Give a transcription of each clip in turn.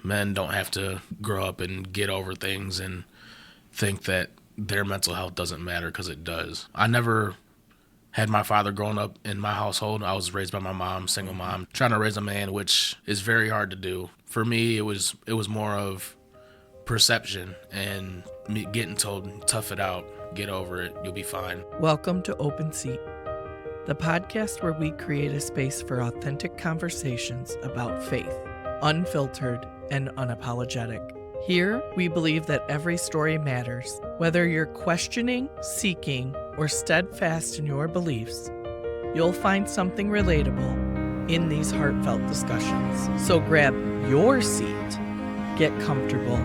men don't have to grow up and get over things and think that their mental health doesn't matter, because it does. I never had my father growing up in my household. I was raised by my mom, single mom, trying to raise a man, which is very hard to do. For me, it was more of perception and me getting told, tough it out, get over it, you'll be fine. Welcome to Open Seat, the podcast where we create a space for authentic conversations about faith, unfiltered and unapologetic. Here, we believe that every story matters. Whether you're questioning, seeking, or steadfast in your beliefs, you'll find something relatable in these heartfelt discussions. So grab your seat, get comfortable,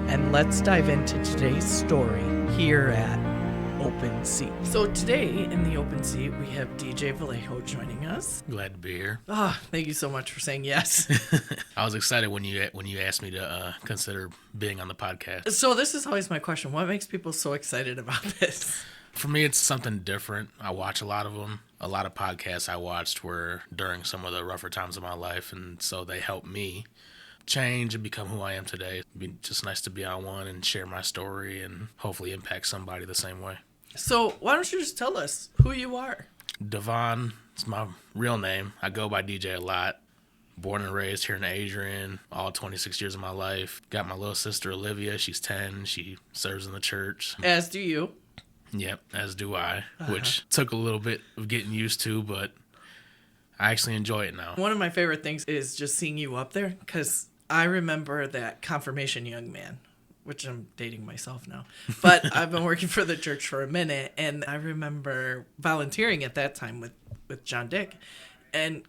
and let's dive into today's story here at Open Seat. So today in the Open Seat, we have DJ Vallejo joining us. Glad to be here. Thank you so much for saying yes. I was excited when you asked me to consider being on the podcast. So this is always my question. What makes people so excited about this? For me, it's something different. I watch a lot of them. A lot of podcasts I watched were during some of the rougher times of my life, and so they helped me change and become who I am today. It'd be just nice to be on one and share my story and hopefully impact somebody the same way. So why don't you just tell us who you are? Devon is my real name. I go by DJ a lot. Born and raised here in Adrian, all 26 years of my life. Got my little sister Olivia. She's 10. She serves in the church. As do you. Yep, as do I, which took a little bit of getting used to, but I actually enjoy it now. One of my favorite things is just seeing you up there, because I remember that confirmation young man, which I'm dating myself now, but I've been working for the church for a minute, and I remember volunteering at that time with John Dick, and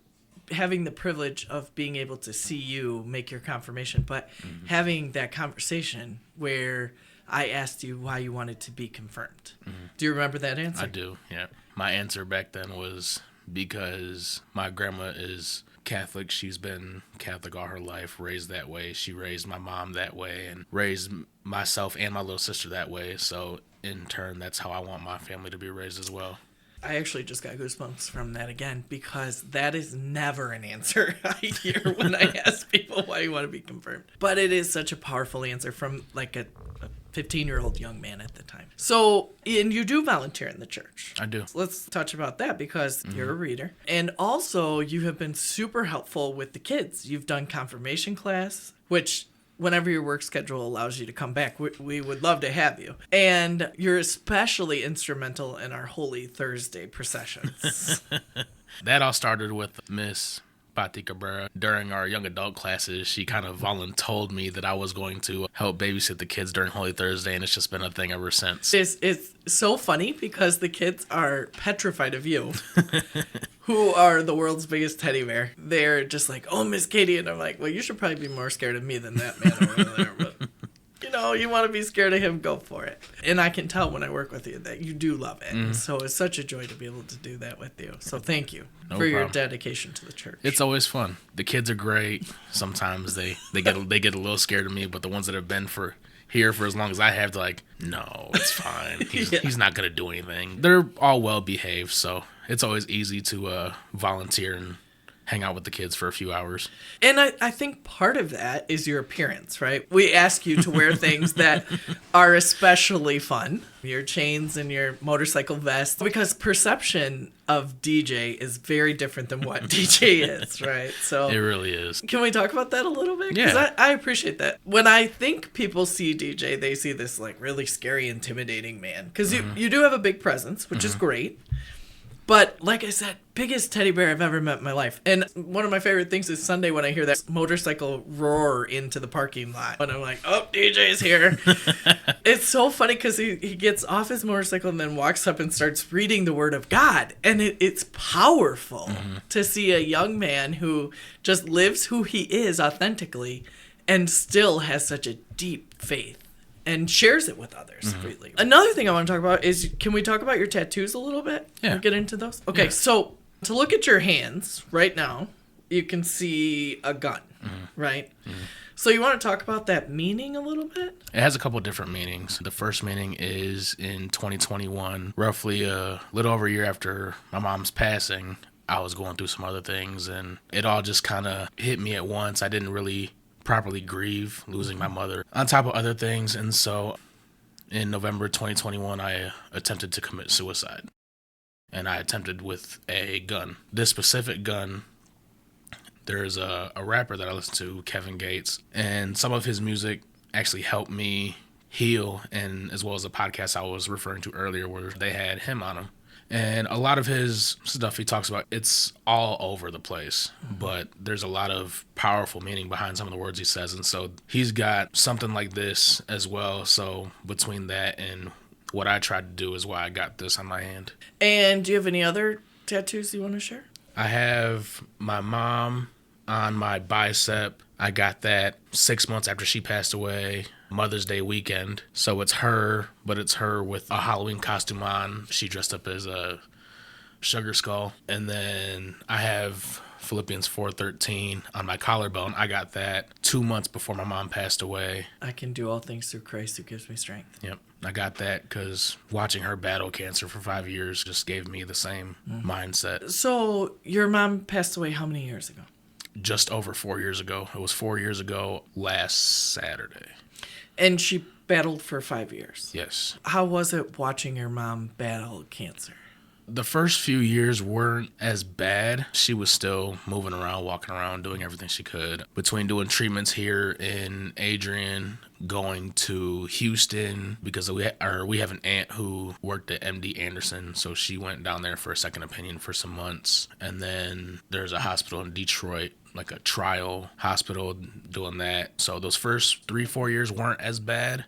having the privilege of being able to see you make your confirmation, but having that conversation where I asked you why you wanted to be confirmed. Do you remember that answer? I do, yeah. My answer back then was because my grandma is Catholic. She's been Catholic all her life, raised that way. She raised my mom that way and raised myself and my little sister that way. So in turn, that's how I want my family to be raised as well. I actually just got goosebumps from that again, because that is never an answer I hear when I ask people why you want to be confirmed. But it is such a powerful answer from like a 15-year-old young man at the time. So, and you do volunteer in the church. I do. So let's touch about that, because you're a reader. And also, you have been super helpful with the kids. You've done confirmation class, which whenever your work schedule allows you to come back, we would love to have you. And you're especially instrumental in our Holy Thursday processions. That all started with Miss Patti Cabrera. During our young adult classes, she kind of voluntold me that I was going to help babysit the kids during Holy Thursday, and it's just been a thing ever since. It's so funny, because the kids are petrified of you, who are the world's biggest teddy bear. They're just like, oh, Miss Katie. And I'm like, well, you should probably be more scared of me than that man over there. But, you want to be scared of him, go for it. And I can tell when I work with you that you do love it. So it's such a joy to be able to do that with you. So thank you for your dedication to the church. It's always fun. The kids are great. Sometimes they get a little scared of me, but the ones that have been here for as long as I have, they're like, no, it's fine. He's not going to do anything. They're all well behaved, so it's always easy to volunteer and hang out with the kids for a few hours. And I think part of that is your appearance, right? We ask you to wear things that are especially fun. Your chains and your motorcycle vest. Because perception of DJ is very different than what DJ is, right? So it really is. Can we talk about that a little bit? Yeah. Because I appreciate that. When I think people see DJ, they see this like really scary, intimidating man. Because you do have a big presence, which is great. But like I said, biggest teddy bear I've ever met in my life. And one of my favorite things is Sunday when I hear that motorcycle roar into the parking lot. And I'm like, oh, DJ's here. It's so funny, because he gets off his motorcycle and then walks up and starts reading the Word of God. And it's powerful to see a young man who just lives who he is authentically and still has such a deep faith and shares it with others freely. Another thing I want to talk about is, can we talk about your tattoos a little bit? Yeah. Can we get into those? Okay, so to look at your hands right now, you can see a gun, right? So you want to talk about that meaning a little bit? It has a couple of different meanings. The first meaning is in 2021, roughly a little over a year after my mom's passing, I was going through some other things, and it all just kind of hit me at once. I didn't really properly grieve losing my mother, on top of other things. And so in November 2021, I attempted to commit suicide. And I attempted with a gun. This specific gun, there's a rapper that I listen to, Kevin Gates, and some of his music actually helped me heal, and as well as the podcast I was referring to earlier where they had him on them. And a lot of his stuff he talks about, it's all over the place, but there's a lot of powerful meaning behind some of the words he says. And so he's got something like this as well. So between that and what I tried to do is why I got this on my hand. And do you have any other tattoos you want to share? I have my mom on my bicep. I got that 6 months after she passed away, Mother's Day weekend. So it's her, but it's her with a Halloween costume on. She dressed up as a sugar skull. And then I have Philippians 4:13 on my collarbone. I got that 2 months before my mom passed away. I can do all things through Christ who gives me strength. Yep. I got that because watching her battle cancer for 5 years just gave me the same mindset. So your mom passed away how many years ago? Just over 4 years ago. It was 4 years ago last Saturday. And she battled for 5 years. Yes. How was it watching your mom battle cancer? The first few years weren't as bad. She was still moving around, walking around, doing everything she could. Between doing treatments here in Adrian, going to Houston, because we have an aunt who worked at MD Anderson, so she went down there for a second opinion for some months. And then there's a hospital in Detroit, like a trial hospital, doing that. So those first 3-4 years weren't as bad.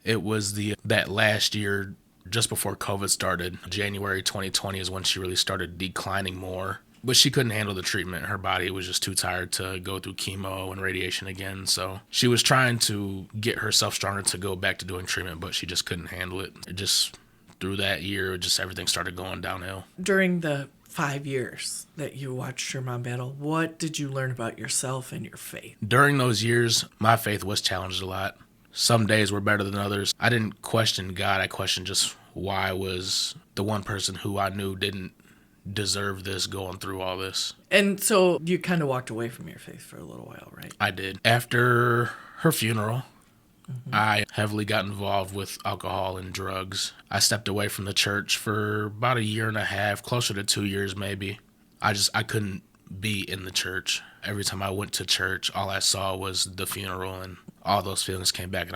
It was that last year, just before COVID started, January 2020 is when she really started declining more. But she couldn't handle the treatment. Her body was just too tired to go through chemo and radiation again. So she was trying to get herself stronger to go back to doing treatment, but she just couldn't handle it. It just, through that year, just everything started going downhill. During the 5 years that you watched your mom battle, what did you learn about yourself and your faith? During those years, my faith was challenged a lot. Some days were better than others. I didn't question God. I questioned just why was the one person who I knew didn't deserve this going through all this. And so you kind of walked away from your faith for a little while, right? I did. After her funeral, I heavily got involved with alcohol and drugs. I stepped away from the church for about a year and a half, closer to 2 years maybe. I couldn't be in the church. Every time I went to church, all I saw was the funeral, and all those feelings came back, and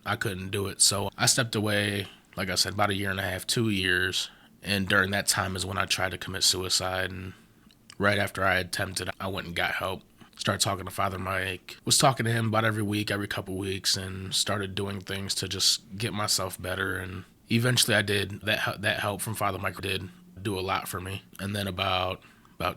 I couldn't do it. So I stepped away, like I said, about a year and a half, 2 years. And during that time is when I tried to commit suicide. And right after I attempted, I went and got help. Started talking to Father Mike. Was talking to him about every week, every couple weeks, and started doing things to just get myself better. And eventually I did. That help from Father Mike did do a lot for me. And then about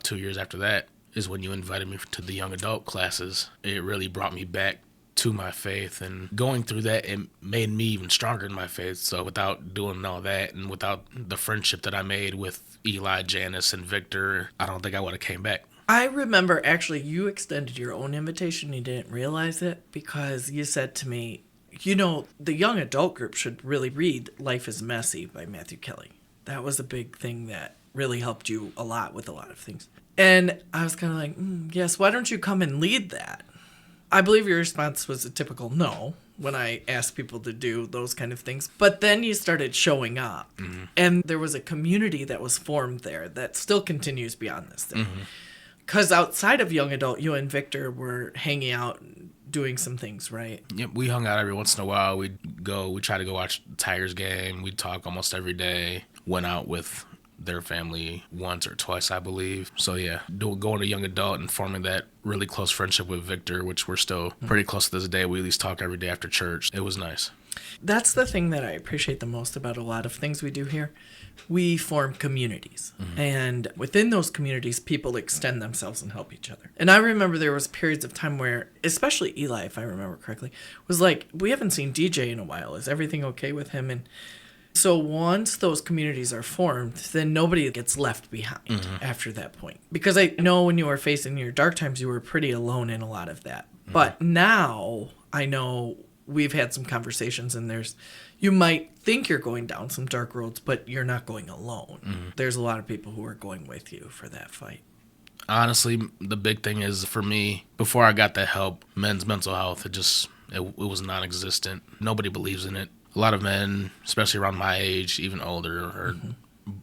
2 years after that is when you invited me to the young adult classes. It really brought me back to my faith, and going through that, it made me even stronger in my faith. So without doing all that and without the friendship that I made with Eli, Janice, and Victor, I don't think I would have came back. I remember actually you extended your own invitation. You didn't realize it because you said to me, you know, the young adult group should really read Life is Messy by Matthew Kelly. That was a big thing that really helped you a lot with a lot of things. And I was kind of like, yes, why don't you come and lead that? I believe your response was a typical no when I asked people to do those kind of things. But then you started showing up. And there was a community that was formed there that still continues beyond this thing. Because outside of young adult, you and Victor were hanging out and doing some things, right? Yep, we hung out every once in a while. We'd try to go watch the Tigers game. We'd talk almost every day. Went out with their family once or twice, I believe. So yeah, going to young adult and forming that really close friendship with Victor, which we're still pretty close to this day. We at least talk every day after church. It was nice. That's the thing that I appreciate the most about a lot of things we do here. We form communities. And within those communities, people extend themselves and help each other. And I remember there was periods of time where, especially Eli, if I remember correctly, was like, we haven't seen DJ in a while. Is everything okay with him? And so once those communities are formed, then nobody gets left behind after that point. Because I know when you were facing your dark times, you were pretty alone in a lot of that. But now I know we've had some conversations, and you might think you're going down some dark roads, but you're not going alone. There's a lot of people who are going with you for that fight. Honestly, the big thing is for me, before I got that help, men's mental health, it was non-existent. Nobody believes in it. A lot of men, especially around my age, even older,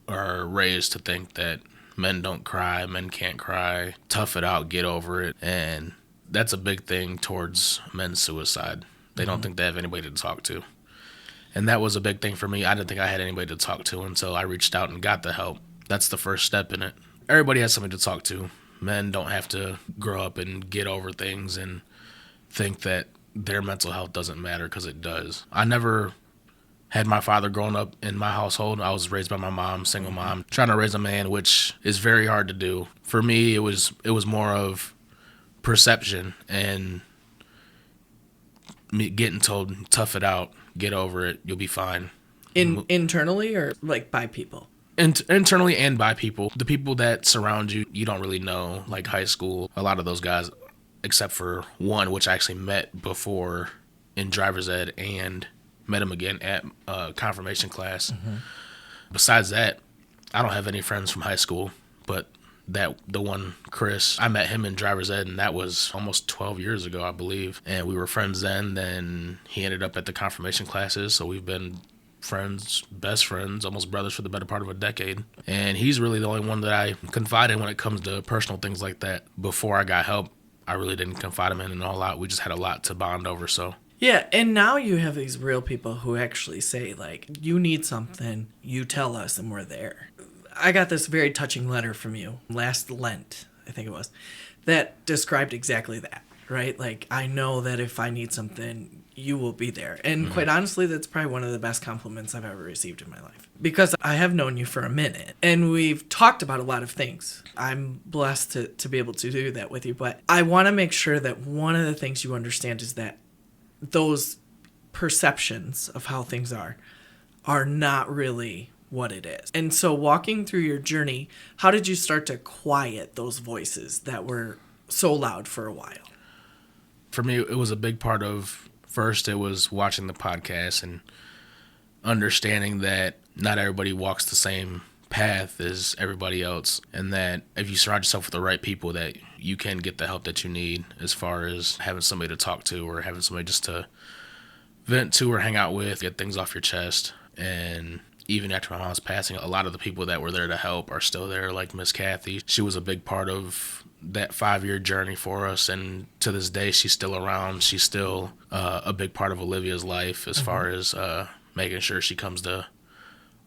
are raised to think that men don't cry, men can't cry, tough it out, get over it. And that's a big thing towards men's suicide. They don't think they have anybody to talk to. And that was a big thing for me. I didn't think I had anybody to talk to until I reached out and got the help. That's the first step in it. Everybody has somebody to talk to. Men don't have to grow up and get over things and think that their mental health doesn't matter, because it does. I never had my father growing up in my household. I was raised by my mom, single mom, trying to raise a man, which is very hard to do. For me, it was more of perception and me getting told, tough it out, get over it, you'll be fine. Internally or like by people? Internally and by people. The people that surround you, you don't really know, like high school. A lot of those guys, except for one, which I actually met before in driver's ed and met him again at confirmation class. Besides that, I don't have any friends from high school, but the one, Chris, I met him in driver's ed, and that was almost 12 years ago, I believe. And we were friends then he ended up at the confirmation classes, so we've been friends, best friends, almost brothers for the better part of a decade. And he's really the only one that I confide in when it comes to personal things like that. Before I got help, I really didn't confide him in a whole lot. We just had a lot to bond over, so. Yeah, and now you have these real people who actually say, like, you need something, you tell us, and we're there. I got this very touching letter from you last Lent, I think it was, that described exactly that, right? Like, I know that if I need something, you will be there. And quite honestly, that's probably one of the best compliments I've ever received in my life. Because I have known you for a minute, and we've talked about a lot of things. I'm blessed to be able to do that with you, but I want to make sure that one of the things you understand is that those perceptions of how things are not really what it is. And so walking through your journey, how did you start to quiet those voices that were so loud for a while? For me, it was a big part of, first, it was watching the podcast and understanding that not everybody walks the same path as everybody else, and that if you surround yourself with the right people, that you can get the help that you need, as far as having somebody to talk to or having somebody just to vent to or hang out with, get things off your chest. And even after my mom's passing, a lot of the people that were there to help are still there, like Miss Kathy. She was a big part of that 5-year journey for us, and to this day she's still around. She's still a big part of Olivia's life, as far as making sure she comes to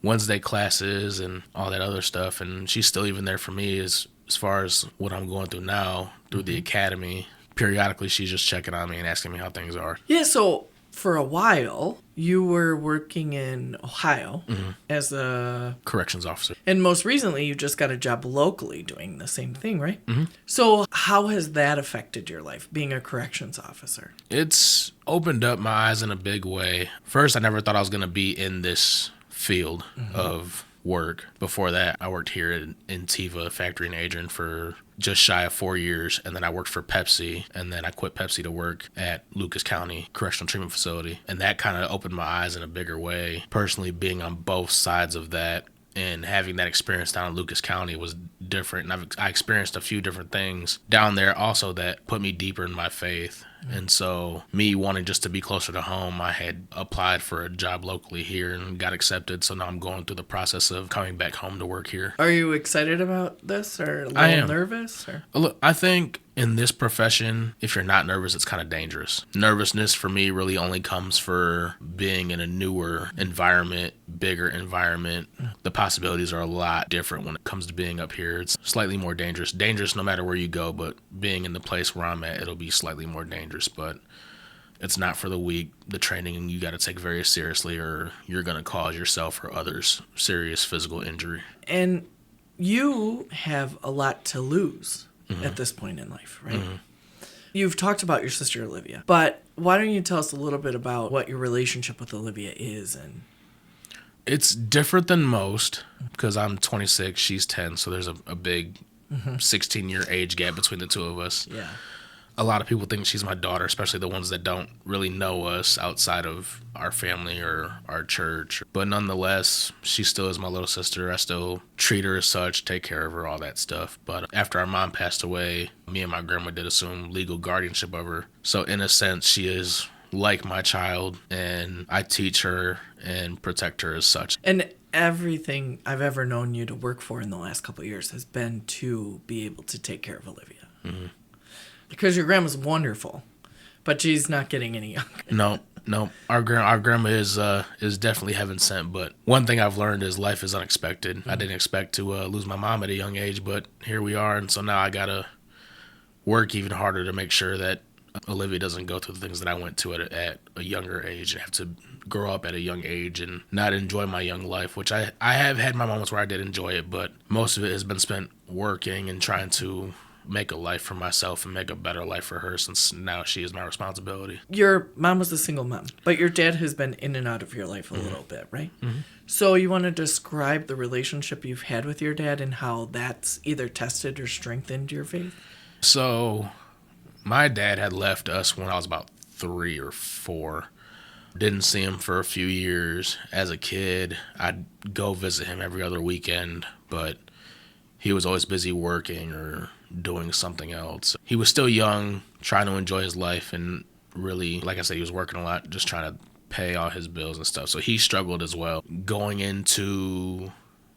Wednesday classes and all that other stuff. And she's still even there for me as far as what I'm going through now through the academy. Periodically she's just checking on me and asking me how things are. Yeah, so for a while you were working in Ohio as a corrections officer, and most recently you just got a job locally doing the same thing, right? So how has that affected your life, being a corrections officer? It's opened up my eyes in a big way. First, I never thought I was going to be in this field of work. Before that, I worked here in Tiva factory in Adrian for just shy of 4 years, and then I worked for Pepsi, and then I quit Pepsi to work at Lucas County Correctional Treatment Facility, and that kind of opened my eyes in a bigger way. Personally, being on both sides of that and having that experience down in Lucas County was different, and I experienced a few different things down there also that put me deeper in my faith. And so me wanting just to be closer to home, I had applied for a job locally here and got accepted. So now I'm going through the process of coming back home to work here. Are you excited about this, or a I little am. nervous? Or? Look, I think in this profession, if you're not nervous, it's kind of dangerous. Nervousness for me really only comes for being in a newer environment, bigger environment. The possibilities are a lot different when it comes to being up here. It's slightly more dangerous. Dangerous no matter where you go, but being in the place where I'm at, it'll be slightly more dangerous. But it's not for the weak. The training you got to take very seriously, or you're going to cause yourself or others serious physical injury. And you have a lot to lose at this point in life, right? You've talked about your sister Olivia, but why don't you tell us a little bit about what your relationship with Olivia is? And it's different than most because I'm 26, she's 10, so there's a big 16-year age gap between the two of us. Yeah. A lot of people think she's my daughter, especially the ones that don't really know us outside of our family or our church. But nonetheless, she still is my little sister. I still treat her as such, take care of her, all that stuff. But after our mom passed away, me and my grandma did assume legal guardianship of her. So in a sense, she is like my child, and I teach her and protect her as such. And everything I've ever known you to work for in the last couple of years has been to be able to take care of Olivia. Mm-hmm. Because your grandma's wonderful, but she's not getting any younger. No. Our grandma is definitely heaven sent. But one thing I've learned is life is unexpected. Mm-hmm. I didn't expect to lose my mom at a young age, but here we are, and so now I gotta work even harder to make sure that Olivia doesn't go through the things that I went to at a younger age and have to grow up at a young age and not enjoy my young life, which I have had my moments where I did enjoy it, but most of it has been spent working and trying to make a life for myself and make a better life for her, since now she is my responsibility. Your mom was a single mom, but your dad has been in and out of your life a little bit, right? Mm-hmm. So you want to describe the relationship you've had with your dad and how that's either tested or strengthened your faith? So my dad had left us when I was about 3 or 4. Didn't see him for a few years. As a kid, I'd go visit him every other weekend, but he was always busy working or doing something else. He was still young, trying to enjoy his life, and really, like I said, he was working a lot, just trying to pay all his bills and stuff. So he struggled as well. Going into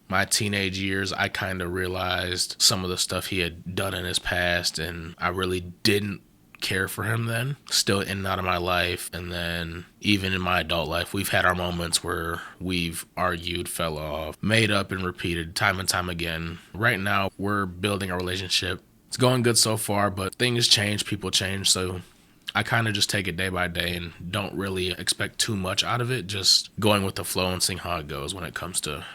my teenage years, I kind of realized some of the stuff he had done in his past, and I really didn't care for him then. Still in and out of my life. And then even in my adult life, we've had our moments where we've argued, fell off, made up, and repeated time and time again. Right now, we're building a relationship. It's going good so far, but things change, people change, so I kind of just take it day by day and don't really expect too much out of it, just going with the flow and seeing how it goes when it comes to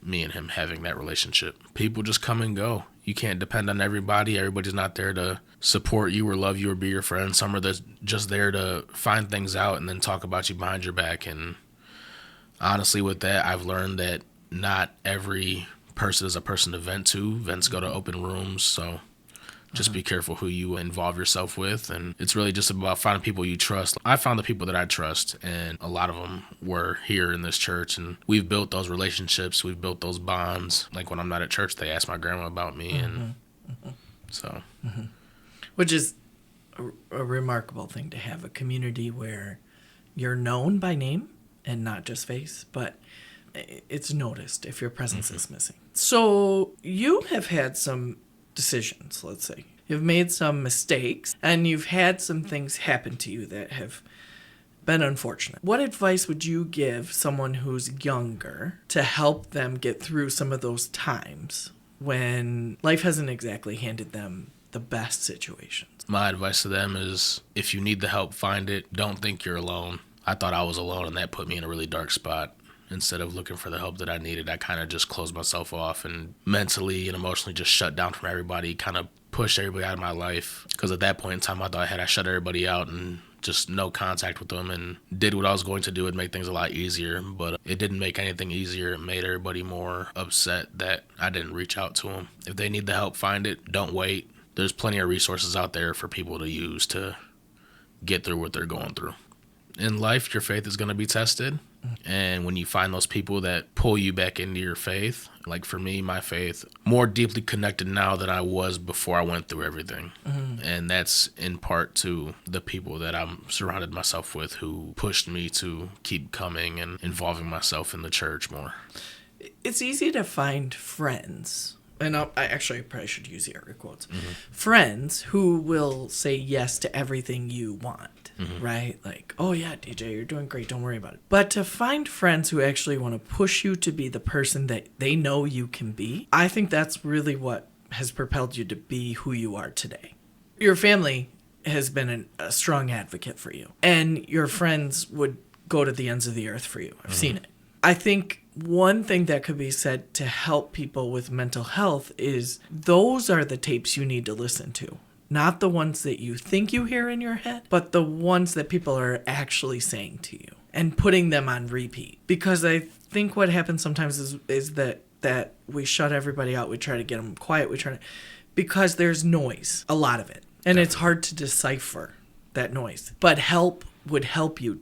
me and him having that relationship. People just come and go. You can't depend on everybody. Everybody's not there to support you or love you or be your friend. Some are just there to find things out and then talk about you behind your back. And honestly, with that, I've learned that not every person is a person to vent to. Vents go to open rooms, so just be careful who you involve yourself with. And it's really just about finding people you trust. I found the people that I trust, and a lot of them were here in this church. And we've built those relationships. We've built those bonds. Like when I'm not at church, they ask my grandma about me. And so. Mm-hmm. Which is a remarkable thing, to have a community where you're known by name and not just face, but it's noticed if your presence is missing. So you have had some decisions, let's say. You've made some mistakes, and you've had some things happen to you that have been unfortunate. What advice would you give someone who's younger to help them get through some of those times when life hasn't exactly handed them the best situations? My advice to them is, if you need the help, find it. Don't think you're alone. I thought I was alone, and that put me in a really dark spot. Instead of looking for the help that I needed, I kind of just closed myself off and mentally and emotionally just shut down from everybody, kind of pushed everybody out of my life. Because at that point in time, I thought I shut everybody out and just no contact with them, and did what I was going to do and make things a lot easier. But it didn't make anything easier. It made everybody more upset that I didn't reach out to them. If they need the help, find it. Don't wait. There's plenty of resources out there for people to use to get through what they're going through. In life, your faith is going to be tested. And when you find those people that pull you back into your faith, like for me, my faith, more deeply connected now than I was before I went through everything. Mm-hmm. And that's in part to the people that I'm surrounded myself with, who pushed me to keep coming and involving myself in the church more. It's easy to find friends, and I probably should use the air quotes, friends who will say yes to everything you want. Right? Like, oh yeah, DJ, you're doing great. Don't worry about it. But to find friends who actually want to push you to be the person that they know you can be, I think that's really what has propelled you to be who you are today. Your family has been a strong advocate for you, and your friends would go to the ends of the earth for you. I've seen it. I think one thing that could be said to help people with mental health is those are the tapes you need to listen to. Not the ones that you think you hear in your head, but the ones that people are actually saying to you and putting them on repeat. Because I think what happens sometimes is that we shut everybody out. We try to get them quiet. Because there's noise, a lot of it. And it's hard to decipher that noise. But help would help you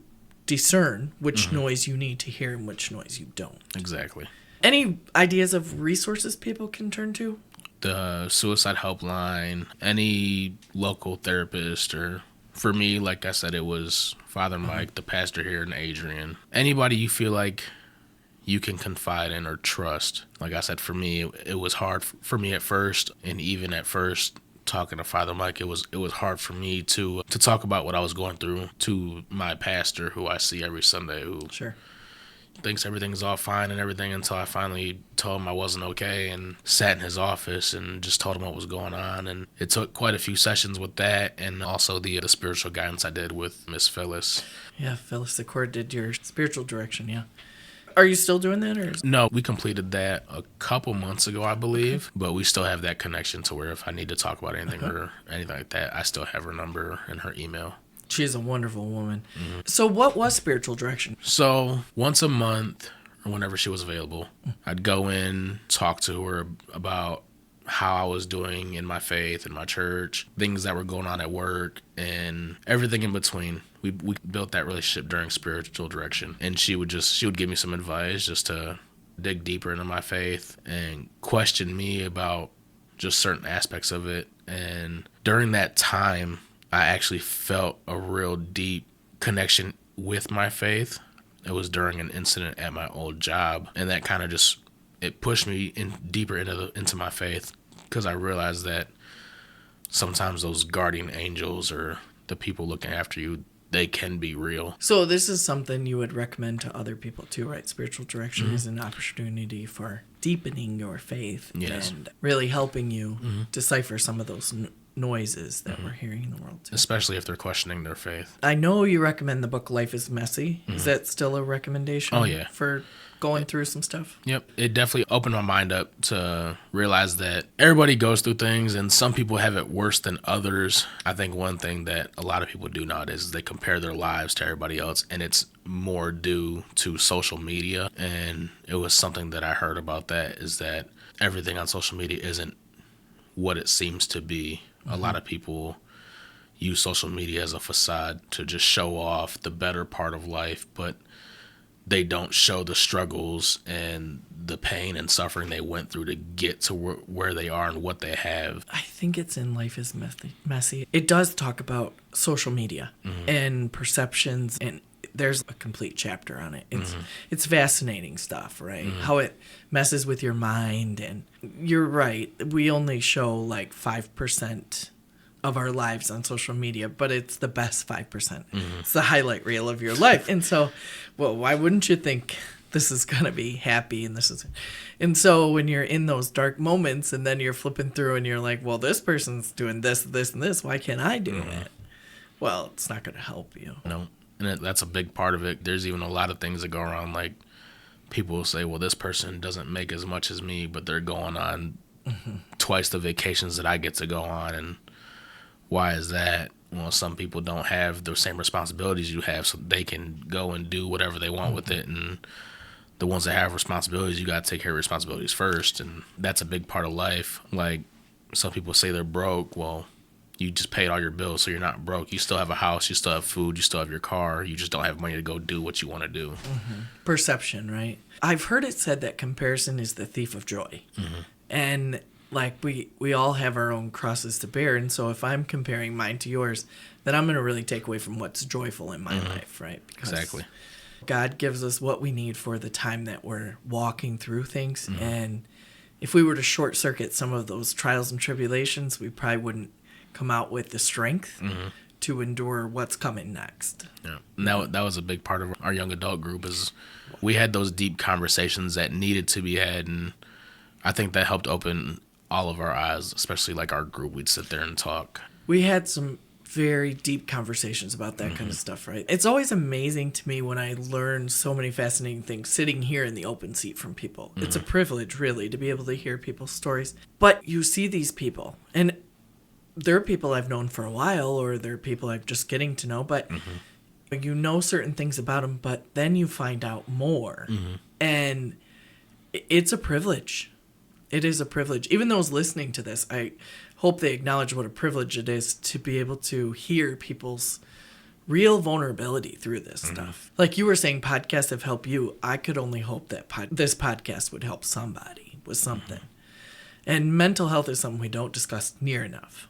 discern which noise you need to hear and which noise you don't. Exactly. Any ideas of resources people can turn to? The suicide helpline, any local therapist, or for me, like I said, it was Father Mike, the pastor here in Adrian. Anybody you feel like you can confide in or trust. Like I said, for me, it was hard for me at first, and even at first, talking to Father Mike, it was hard for me to talk about what I was going through to my pastor, who I see every Sunday, who Sure. thinks everything's all fine and everything, until I finally told him I wasn't okay and sat in his office and just told him what was going on. And it took quite a few sessions with that, and also the spiritual guidance I did with Miss Phyllis. Yeah, Phyllis the Court did your spiritual direction, yeah. Are you still doing that? Or No, we completed that a couple months ago, I believe, but we still have that connection to where if I need to talk about anything or anything like that, I still have her number and her email. She is a wonderful woman. So what was spiritual direction? So once a month, or whenever she was available, I'd go in, talk to her about how I was doing in my faith, in my church, things that were going on at work, and everything in between. We built that relationship during spiritual direction, and she would give me some advice just to dig deeper into my faith and question me about just certain aspects of it. And during that time, I actually felt a real deep connection with my faith. It was during an incident at my old job, and that kind of it pushed me deeper into my faith, because I realized that sometimes those guardian angels or the people looking after you, they can be real. So this is something you would recommend to other people too, right? Spiritual direction is an opportunity for deepening your faith and really helping you decipher some of those noises that we're hearing in the world too. Especially if they're questioning their faith. I know you recommend the book Life is Messy. Is that still a recommendation? Oh, yeah. For going through some stuff? Yep. It definitely opened my mind up to realize that everybody goes through things, and some people have it worse than others. I think one thing that a lot of people do nowadays is they compare their lives to everybody else, and it's more due to social media. And it was something that I heard about that, is that everything on social media isn't what it seems to be. A lot of people use social media as a facade to just show off the better part of life, but they don't show the struggles and the pain and suffering they went through to get to where they are and what they have. I think it's in Life is Messy. It does talk about social media and perceptions, and there's a complete chapter on it. It's fascinating stuff, right? How it messes with your mind. And you're right, we only show like 5% of our lives on social media, but it's the best 5%. It's the highlight reel of your life. And so, well, why wouldn't you think this is going to be happy and so when you're in those dark moments and then you're flipping through and you're like, well, this person's doing this, this, and this, why can't I do it? Well, it's not going to help you. No, and that's a big part of it. There's even a lot of things that go around, like people will say, well, this person doesn't make as much as me, but they're going on twice the vacations that I get to go on, and why is that? Well, some people don't have the same responsibilities you have, so they can go and do whatever they want with it. And the ones that have responsibilities, you got to take care of responsibilities first. And that's a big part of life. Like, some people say they're broke. Well, you just paid all your bills, so you're not broke. You still have a house, you still have food, you still have your car. You just don't have money to go do what you want to do. Perception, right? I've heard it said that comparison is the thief of joy. And like we all have our own crosses to bear, and so if I'm comparing mine to yours, then I'm going to really take away from what's joyful in my life, right? Because Exactly. God gives us what we need for the time that we're walking through things, and if we were to short circuit some of those trials and tribulations, we probably wouldn't come out with the strength to endure what's coming next. Yeah, and that was a big part of our young adult group, is we had those deep conversations that needed to be had, and I think that helped open all of our eyes, especially like our group. We'd sit there and talk. We had some very deep conversations about that kind of stuff, right? It's always amazing to me when I learn so many fascinating things sitting here in the open seat from people. It's a privilege, really, to be able to hear people's stories. But you see these people, and they're people I've known for a while, or they're people I'm just getting to know, but you know certain things about them, but then you find out more. And it's a privilege. It is a privilege. Even those listening to this, I hope they acknowledge what a privilege it is to be able to hear people's real vulnerability through this stuff. Like you were saying, podcasts have helped you. I could only hope that this podcast would help somebody with something. And mental health is something we don't discuss near enough.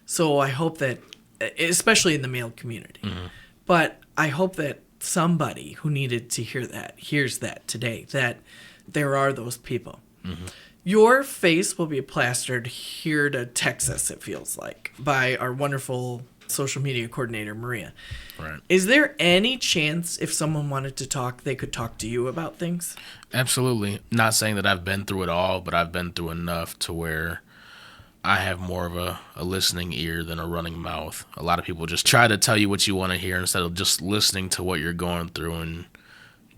So I hope that, especially in the male community, but I hope that somebody who needed to hear that hears that today, that there are those people. Your face will be plastered here to Texas, it feels like, by our wonderful social media coordinator, Maria. Right. Is there any chance if someone wanted to talk, they could talk to you about things? Absolutely. Not saying that I've been through it all, but I've been through enough to where I have more of a listening ear than a running mouth. A lot of people just try to tell you what you want to hear instead of just listening to what you're going through and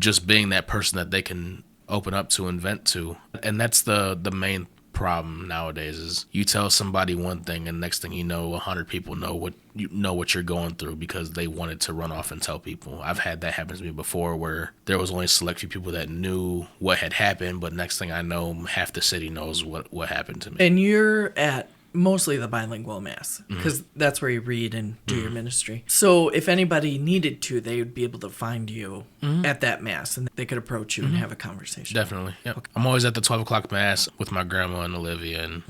just being that person that they can open up to and vent to. And that's the main problem nowadays is you tell somebody one thing and next thing you know 100 people know what you're going through because they wanted to run off and tell people. I've had that happen to me before where there was only a select few people that knew what had happened, but next thing I know half the city knows what happened to me. And you're at mostly the bilingual mass because that's where you read and do your ministry. So if anybody needed to, they would be able to find you at that mass and they could approach you and have a conversation. Definitely. Yep. Okay. I'm always at the 12 o'clock mass with my grandma and Olivia, and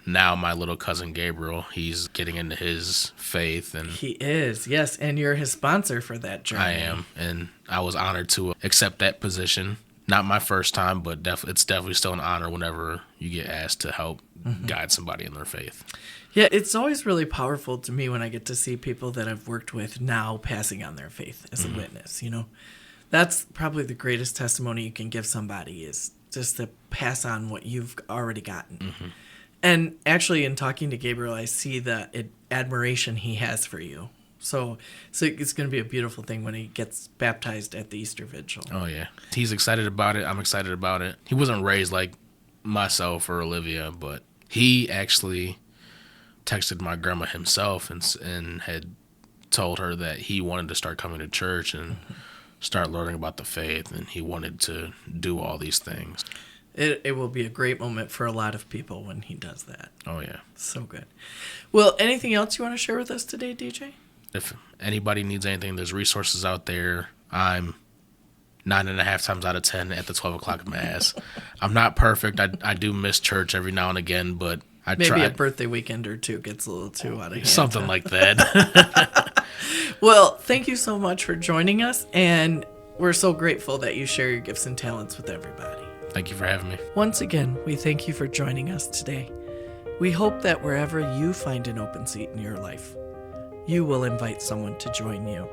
now my little cousin Gabriel, he's getting into his faith. And he is, yes, and you're his sponsor for that journey. I am, and I was honored to accept that position. Not my first time, but it's definitely still an honor whenever you get asked to help guide somebody in their faith. Yeah, it's always really powerful to me when I get to see people that I've worked with now passing on their faith as a witness, you know. That's probably the greatest testimony you can give somebody is just to pass on what you've already gotten. And actually, in talking to Gabriel, I see the admiration he has for you. So it's going to be a beautiful thing when he gets baptized at the Easter Vigil. Oh, yeah. He's excited about it. I'm excited about it. He wasn't raised like myself or Olivia, but he actually texted my grandma himself and had told her that he wanted to start coming to church and start learning about the faith, and he wanted to do all these things. It will be a great moment for a lot of people when he does that. Oh, yeah. So good. Well, anything else you want to share with us today, DJ? If anybody needs anything, there's resources out there. I'm 9.5 times out of 10 at the 12 o'clock mass. I'm not perfect. I do miss church every now and again, but I try. Maybe a birthday weekend or two gets a little too out of hand. Something like that. Well, thank you so much for joining us, and we're so grateful that you share your gifts and talents with everybody. Thank you for having me. Once again, we thank you for joining us today. We hope that wherever you find an open seat in your life, you will invite someone to join you.